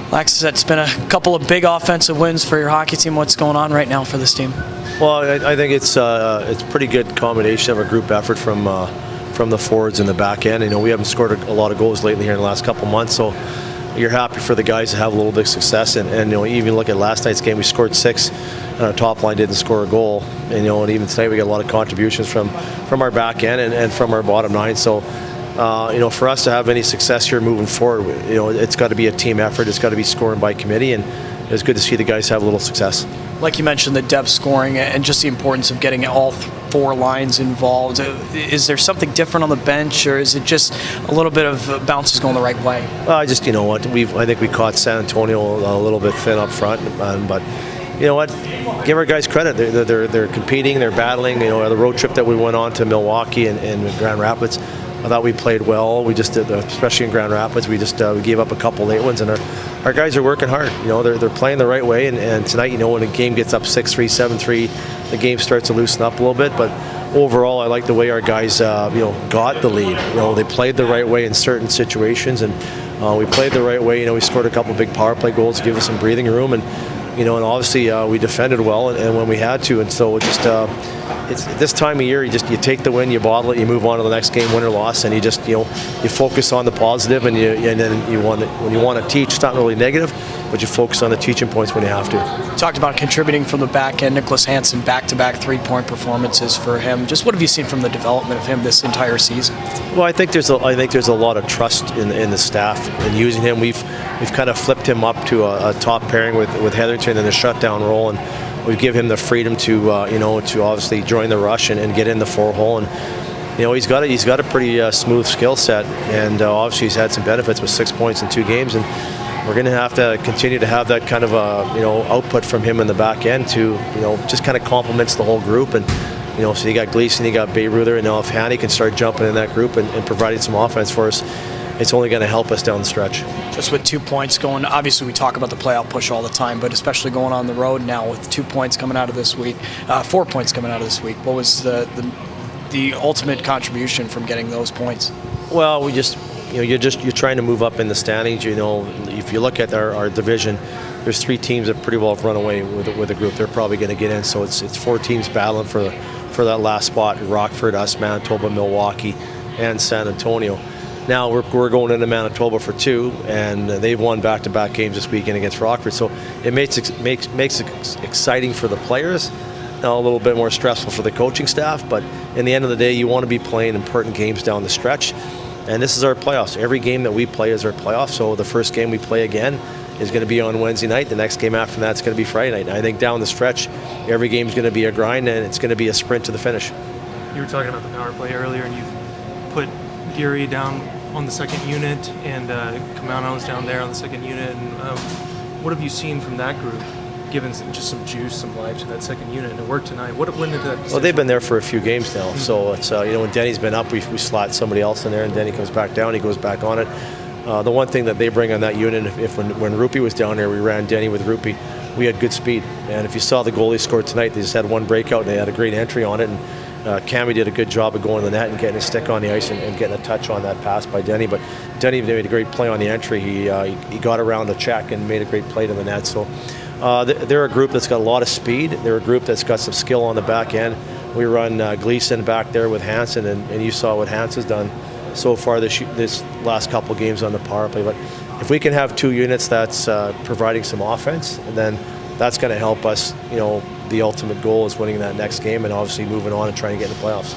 Laxdal, it's been a couple of big offensive wins for your hockey team. What's going on right now for this team? Well, I think it's a pretty good combination of a group effort from the forwards and the back end. You know, we haven't scored a lot of goals lately here in the last couple months, so you're happy for the guys to have a little bit of success. And you know, even look at last night's game, we scored 6, and our top line didn't score a goal. And you know, and even tonight we got a lot of contributions from our back end and from our bottom line. So. You know, for us to have any success here moving forward, you know, it's got to be a team effort. It's got to be scoring by committee, and it's good to see the guys have a little success. Like you mentioned, the depth scoring and just the importance of getting all 4 lines involved. Is there something different on the bench, or is it just a little bit of bounces going the right way? I just, you know what, I think we caught San Antonio a little bit thin up front, but. You know what? Give our guys credit. They're competing. They're battling. You know, the road trip that we went on to Milwaukee and Grand Rapids, I thought we played well. We just did, especially in Grand Rapids, we gave up a couple late ones, and our guys are working hard. You know, they're playing the right way. And tonight, you know, when a game gets up 6-3, 7-3, the game starts to loosen up a little bit. But overall, I like the way our guys, you know, got the lead. You know, they played the right way in certain situations, and we played the right way. You know, we scored a couple big power play goals to give us some breathing room, and. You know, and obviously we defended well, and when we had to, and so it's this time of year. You take the win, you bottle it, you move on to the next game, win or loss, and you focus on the positive, and then when you want to teach, it's not really negative, but you focus on the teaching points when you have to. You talked about contributing from the back end. Nicholas Hansen, back-to-back 3-point performances for him. Just what have you seen from the development of him this entire season? Well, I think there's a lot of trust in the staff in using him. We've kind of flipped him up to a top pairing with Heatherton in the shutdown role, and we give him the freedom to obviously join the rush and get in the 4-hole. And you know, he's got a pretty smooth skill set, and obviously he's had some benefits with 6 points in 2 games, and we're going to have to continue to have that kind of output from him in the back end to just kind of complements the whole group. And so you got Gleason, you got Bayreuther, and now if Hanny can start jumping in that group and providing some offense for us, it's only going to help us down the stretch. Just with 2 points going, obviously we talk about the playoff push all the time, but especially going on the road now with 2 points coming out of this week, 4 points coming out of this week. What was the ultimate contribution from getting those points? Well, you're trying to move up in the standings. You know, if you look at our division, there's 3 teams that pretty well have run away with the group. They're probably going to get in, so it's 4 teams battling for that last spot: Rockford, us, Manitoba, Milwaukee, and San Antonio. Now we're going into Manitoba for 2, and they've won back-to-back games this weekend against Rockford. So it makes it exciting for the players, a little bit more stressful for the coaching staff. But in the end of the day, you want to be playing important games down the stretch, and this is our playoffs. Every game that we play is our playoff. So the first game we play again is going to be on Wednesday night. The next game after that is going to be Friday night. And I think down the stretch, every game is going to be a grind, and it's going to be a sprint to the finish. You were talking about the power play earlier, and you've put Geary down on the second unit, and Kamano's down there on the second unit. And what have you seen from that group, given just some juice, some life to that second unit? And it worked tonight. When did that? Well, they've been there for a few games now. Mm-hmm. So it's when Denny's been up, we slot somebody else in there, and Denny comes back down, he goes back on it. The one thing that they bring on that unit, when Rupi was down there, we ran Denny with Rupi. We had good speed, and if you saw the goalie scored tonight, they just had one breakout, and they had a great entry on it. And Cammy did a good job of going to the net and getting his stick on the ice and getting a touch on that pass by Denny. But Denny made a great play on the entry. He got around a check and made a great play to the net. So they're a group that's got a lot of speed. They're a group that's got some skill on the back end. We run Gleason back there with Hansen, and you saw what Hansen's done so far this last couple games on the power play. But if we can have 2 units that's providing some offense, and then that's going to help us. The ultimate goal is winning that next game and obviously moving on and trying to get in the playoffs.